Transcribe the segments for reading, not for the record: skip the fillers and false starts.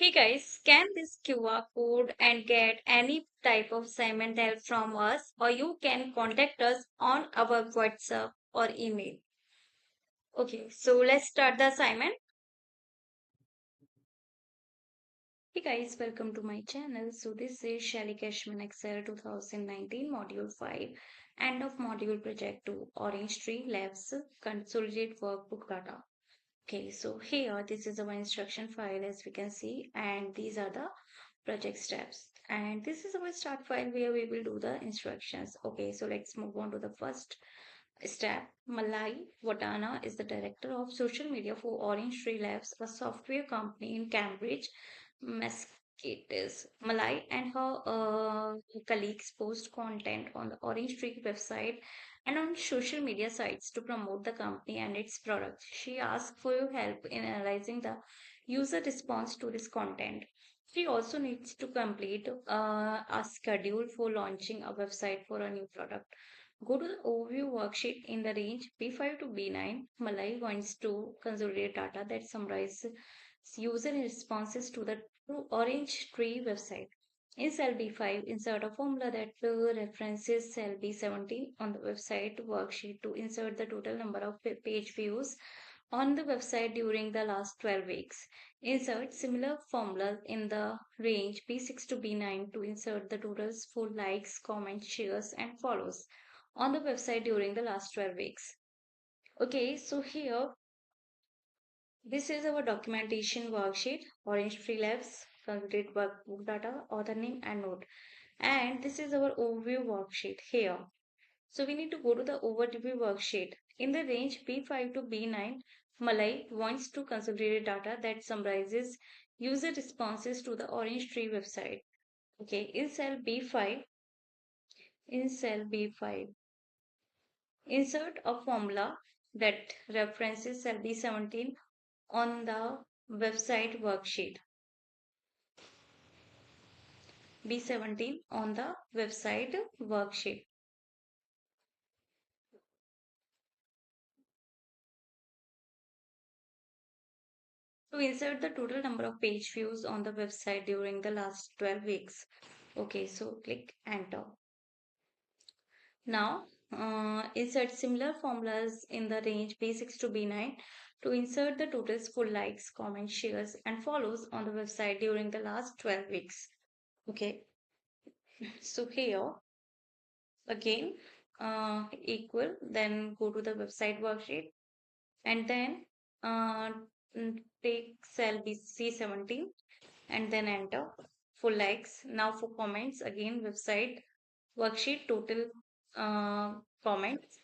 Hey guys, scan this QR code and get any type of assignment help from us, or you can contact us on our WhatsApp or email. Okay, so let's start the assignment. Hey guys, welcome to my channel. So this is Shelly Cashman Excel 2019 Module 5, end of module project 2, Orange Tree Labs Consolidate Workbook Data. Okay, so here this is our instruction file as we can see, and these are the project steps. And this is our start file where we will do the instructions. Okay, so let's move on to the first step. Malai Vatana is the director of social media for Orange Tree Labs, a software company in Cambridge, Massachusetts. Malai and her colleagues post content on the Orange Tree website and on social media sites to promote the company and its products. She asks for your help in analyzing the user response to this content. She also needs to complete a schedule for launching a website for a new product. Go to the overview worksheet in the range B5 to B9. Malai wants to consolidate data that summarizes user responses to the Orange Tree website. In cell B5, insert a formula that references cell B17 on the website worksheet to insert the total number of page views on the website during the last 12 weeks. Insert similar formulas in the range B6 to B9 to insert the totals for likes, comments, shares, and follows on the website during the last 12 weeks. Okay, so here this is our documentation worksheet, Orange Tree Labs, consolidate workbook data, author name and note. And this is our overview worksheet here. So we need to go to the overview worksheet. In the range B5 to B9, Malai wants to consolidate data that summarizes user responses to the Orange Tree website. Okay, in cell B5, insert a formula that references cell B17 on the website worksheet. B17 on the website worksheet. To insert the total number of page views on the website during the last 12 weeks. Okay, so click enter. Now, insert similar formulas in the range B6 to B9 to insert the totals for likes, comments, shares, and follows on the website during the last 12 weeks. Okay, so here again, equal, then go to the website worksheet and then uh, take cell C17 and then enter for likes. Now for comments, again website worksheet total comments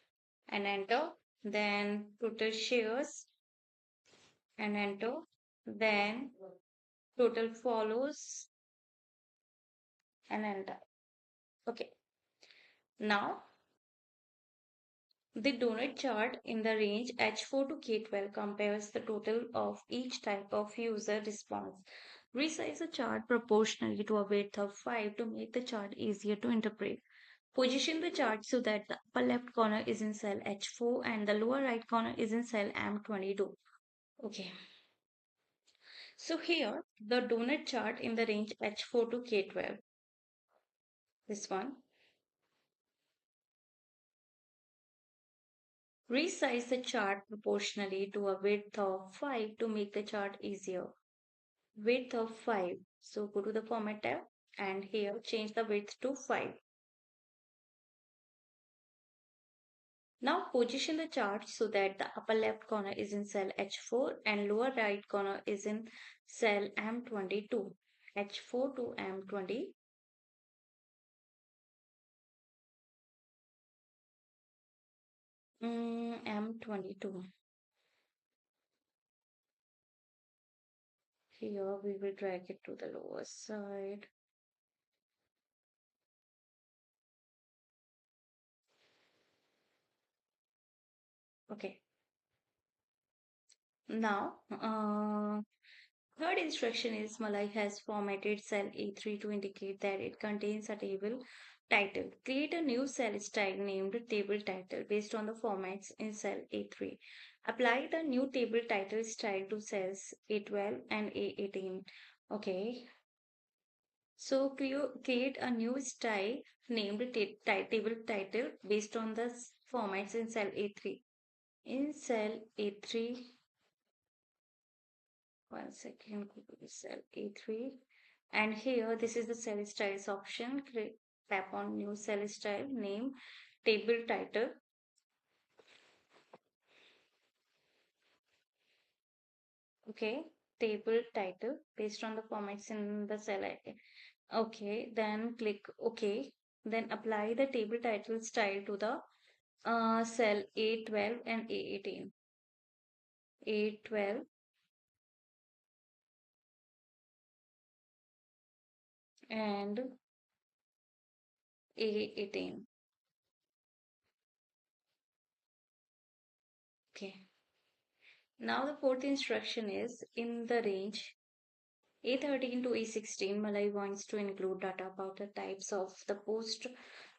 and enter, then total shares and enter, then total follows and enter. Okay, now the donut chart in the range H4 to K12 compares the total of each type of user response. Resize the chart proportionally to a width of 5 to make the chart easier to interpret. Position the chart so that the upper left corner is in cell H4 and the lower right corner is in cell M22. Okay. So here the donut chart in the range H4 to K12. This one. Resize the chart proportionally to a width of 5 to make the chart easier. Width of 5. So go to the format tab and here change the width to 5. Now position the chart so that the upper left corner is in cell H4 and lower right corner is in cell M22. H4 to M20. M22. Here we will drag it to the lower side. Okay. Now, third instruction is Malai has formatted cell A3 to indicate that it contains a table title. Create a new cell style named table title based on the formats in cell A3. Apply the new table title style to cells A12 and A18. Okay. So create a new style named table title based on the formats in cell A3. In cell A3, one second, go to the cell A3. And here, this is the cell styles option. Tap on new cell style, name, table title. Okay, table title based on the formats in the cell. Okay, then click OK. Then apply the table title style to the cell A12 and A18. A12 and A18. Okay. Now the fourth instruction is in the range A13 to A16, Malai wants to include data about the types of the post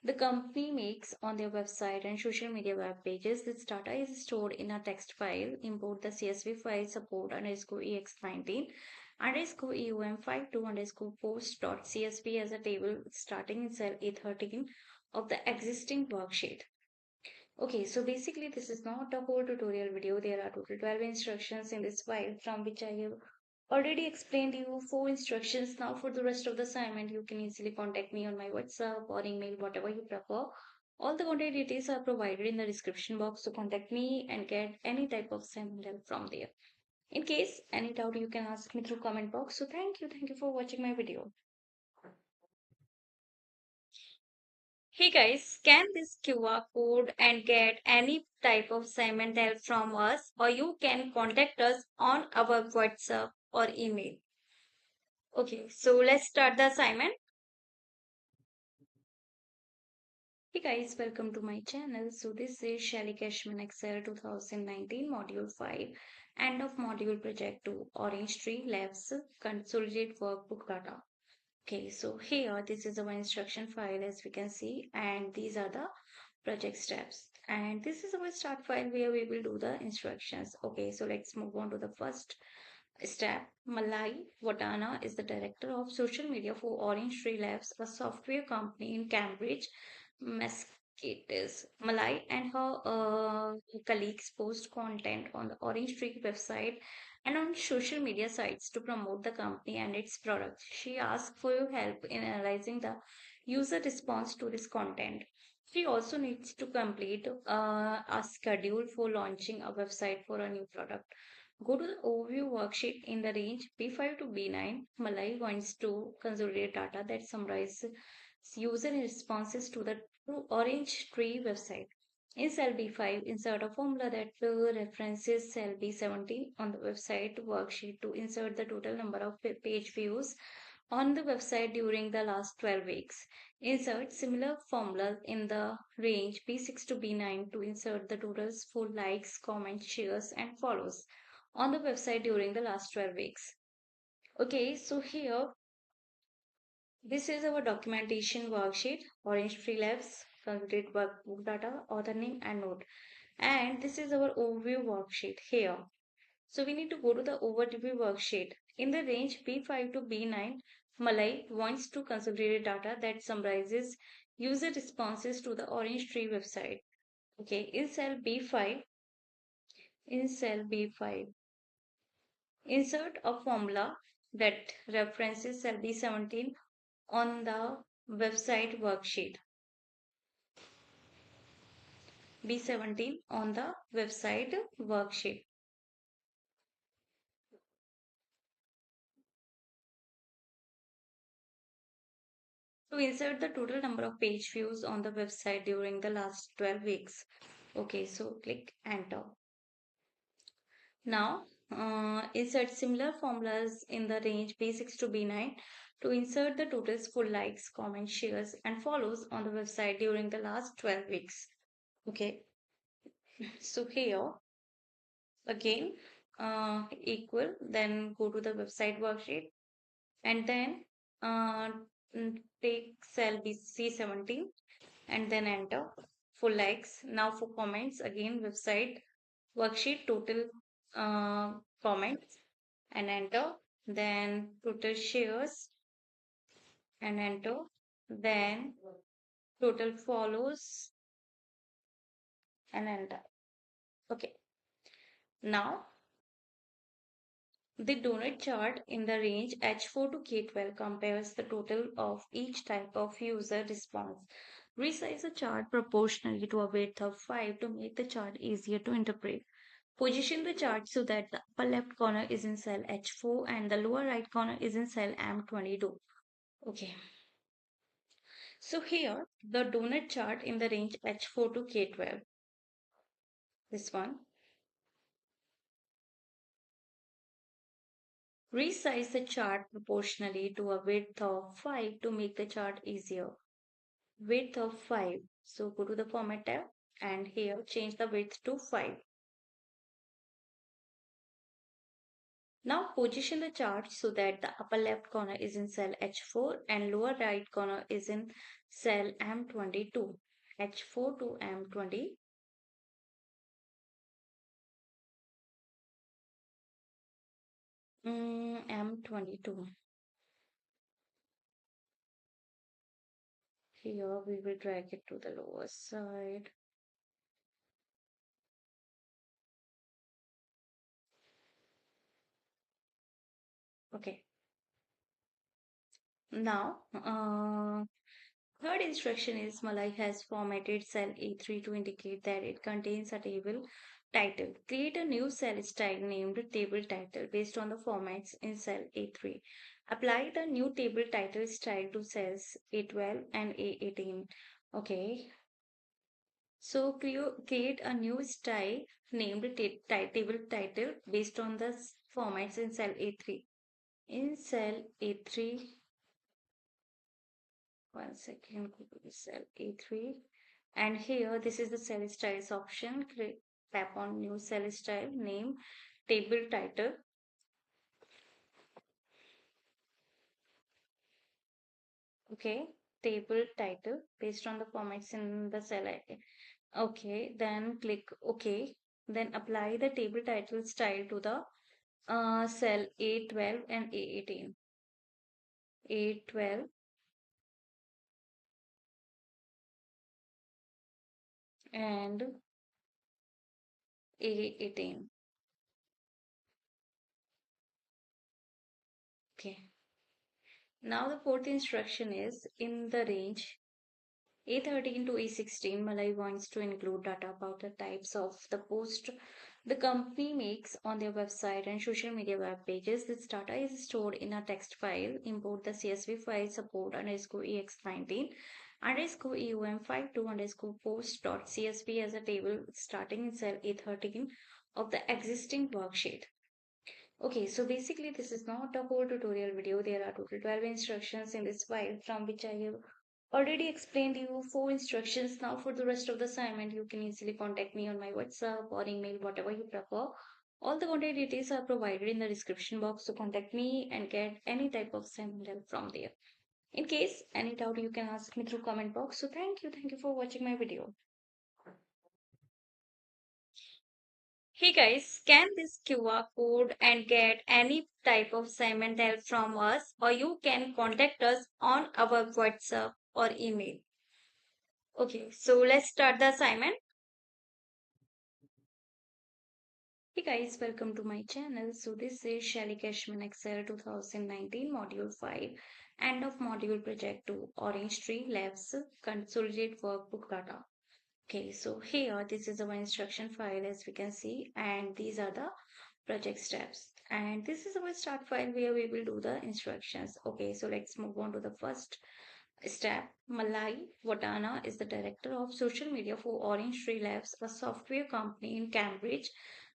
the company makes on their website and social media web pages. This data is stored in a text file. Import the CSV file support underscore EX19 underscore EUM52 underscore post.csv as a table starting in cell A13 of the existing worksheet. Okay, so basically this is not a whole tutorial video. There are total 12 instructions in this file from which I have already explained you 4 instructions. Now for the rest of the assignment, you can easily contact me on my WhatsApp or email, whatever you prefer. All the contact details are provided in the description box, so contact me and get any type of assignment help from there. In case any doubt, you can ask me through comment box. So thank you for watching my video. Hey guys, scan this QR code and get any type of assignment help from us, or you can contact us on our WhatsApp or email. Okay, so let's start the assignment. Hey guys, welcome to my channel. So this is Shelly Cashman Excel 2019 Module 5, end of module project 2, Orange Tree Labs Consolidate Workbook Data. Okay, so here this is our instruction file as we can see, and these are the project steps. And this is our start file where we will do the instructions. Okay, so let's move on to the first step. Malai Vatana is the director of social media for Orange Tree Labs, a software company in Cambridge, Massachusetts. Malai and her colleagues post content on the Orange Tree website and on social media sites to promote the company and its products. She asks for your help in analyzing the user response to this content. She also needs to complete a schedule for launching a website for a new product. Go to the overview worksheet in the range B5 to B9. Malai wants to consolidate data that summarizes user responses to the Orange Tree website. In cell B5, insert a formula that references cell B17 on the website worksheet to insert the total number of page views on the website during the last 12 weeks. Insert similar formulas in the range B6 to B9 to insert the totals for likes, comments, shares, and follows on the website during the last 12 weeks. Okay, so here this is our documentation worksheet, Orange Tree Labs, Consolidate Workbook Data, Author Name and Note. And this is our overview worksheet here. So we need to go to the overview worksheet. In the range B5 to B9, Malai wants to consolidate data that summarizes user responses to the Orange Tree website. Okay, in cell B5, insert a formula that references cell B17 on the website worksheet. B17 on the website worksheet. To insert the total number of page views on the website during the last 12 weeks. Okay, so click enter. Now, insert similar formulas in the range B6 to B9 to insert the totals for likes, comments, shares, and follows on the website during the last 12 weeks. Okay, so here again, equal, then go to the website worksheet and then uh, take cell C17 and then enter for likes. Now for comments, again website worksheet total comments and enter. then total shares and enter, then total follows and enter. Okay, now the donut chart in the range H4 to K12 compares the total of each type of user response. Resize the chart proportionally to a width of 5 to make the chart easier to interpret. Position the chart so that the upper left corner is in cell H4 and the lower right corner is in cell M22. Okay, so here the donut chart in the range H4 to K12. This one. Resize the chart proportionally to a width of 5 to make the chart easier. Width of 5. So go to the format tab and here change the width to 5. Now position the chart so that the upper left corner is in cell H4 and lower right corner is in cell M22. H4 to M20. M22. Here we will drag it to the lower side. Okay. Now, third instruction is Malai has formatted cell A3 to indicate that it contains a table title. Create a new cell style named table title based on the formats in cell A3. Apply the new table title style to cells A12 and A18. Okay. So create a new style named table title based on the formats in cell A3. In cell A3, one second, go to the cell A3. And here, this is the cell styles option. Tap on new cell style, name, table title. Okay, table title based on the formats in the cell. Okay, then click OK. Then apply the table title style to the cell A12 and A18. A12 and A18. Okay. Now the fourth instruction is in the range A13 to A16, Malai wants to include data about the types of the post the company makes on their website and social media web pages. This data is stored in a text file. Import the CSV file support underscore EX19 underscore EOM52 underscore post.csv as a table starting in cell A13 of the existing worksheet. Okay, so basically this is not a whole tutorial video. There are total 12 instructions in this file from which I have already explained you 4 instructions. Now for the rest of the assignment, you can easily contact me on my WhatsApp or email, whatever you prefer. All the contact details are provided in the description box, so contact me and get any type of assignment help from there. In case any doubt, you can ask me through comment box. So thank you for watching my video. Hey guys, scan this QR code and get any type of assignment help from us, or you can contact us on our WhatsApp or email. Okay, so let's start the assignment. Hey guys, welcome to my channel. So this is Shelly Cashman Excel 2019 Module 5, end of module project 2, Orange Tree Labs Consolidate Workbook Data. Okay, so here this is our instruction file as we can see, and these are the project steps. And this is our start file where we will do the instructions. Okay, so let's move on to the first step. Malai Vatana is the director of social media for Orange Tree Labs, a software company in Cambridge,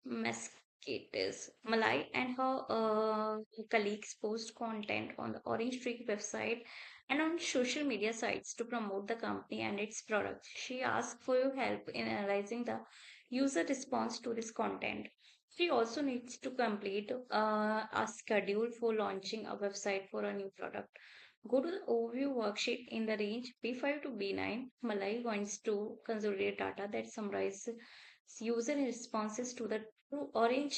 Massachusetts. Malai and her colleagues post content on the Orange Tree website and on social media sites to promote the company and its products. She asks for your help in analyzing the user response to this content. She also needs to complete a schedule for launching a website for a new product. Go to the overview worksheet in the range B5 to B9. Malai wants to consolidate data that summarizes user responses to the Orange